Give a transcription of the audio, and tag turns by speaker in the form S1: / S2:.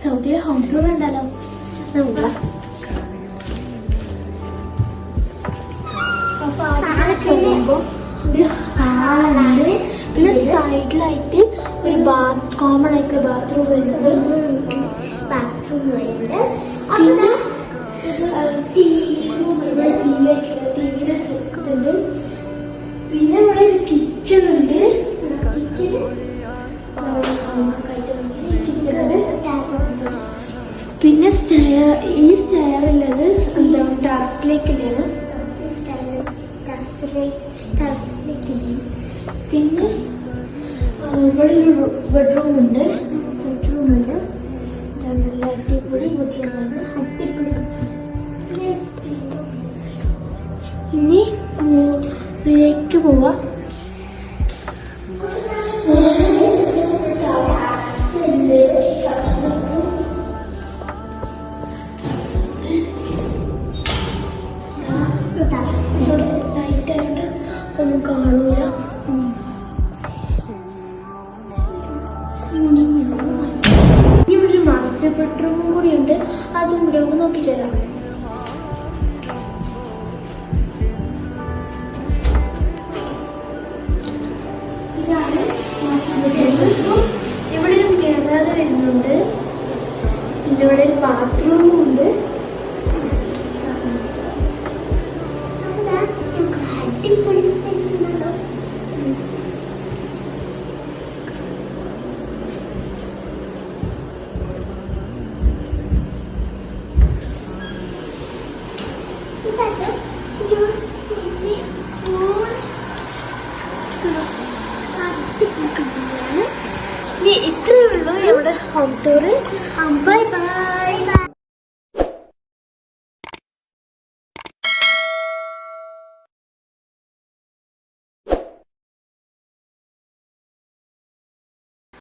S1: സൗദിയിലെ home tour ഉണ്ടല്ലോ നമുക്ക്. അപ്പൊ അവിടെ പോകുമ്പോ ഒരു ഹാളുണ്ട്, പിന്നെ സൈഡിലായിട്ട് ഒരു കോമൺ ആയിട്ടുള്ള ബാത്റൂം വരുന്നുണ്ട്. പിന്നെ ടിവിയുടെ സെറ്റ് ഉണ്ട്. പിന്നെ ഇവിടെ ഒരു കിച്ചൺ ഉണ്ട്. പിന്നെ ഈ സ്റ്റെയറുള്ളത് ടെറസിലേക്കുള്ളതാണ്. പിന്നെ ഇവിടെ ഒരു ബെഡ്റൂം ഉണ്ട്. നല്ല അടിപൊളി ബെഡ്റൂമാണ്. ഇനി ഉള്ളിലേക്ക് പോവാം. ലൈറ്റായിട്ട് ഒന്നും കാണൂല. ഇവിടെ ഒരു മാസ്റ്റർ ബെഡ്റൂമും കൂടി ഉണ്ട്. അതും കൂടി ഒന്ന് നോക്കിയിട്ട് വരാം. ഇതാണ് മാസ്റ്റർ ബെഡ്റൂം. ഇവിടെ ഒരു കിണറ് വരുന്നുണ്ട്. പിന്നെ ഇവിടെ ഒരു ബാത്റൂമും ഉണ്ട്. അടിപൊളി സ്പേസ് ഉണ്ടല്ലോ. ഇത്രയേ ഉള്ളൂ ഇവിടെ ഹോം ടൂർ. Bye bye.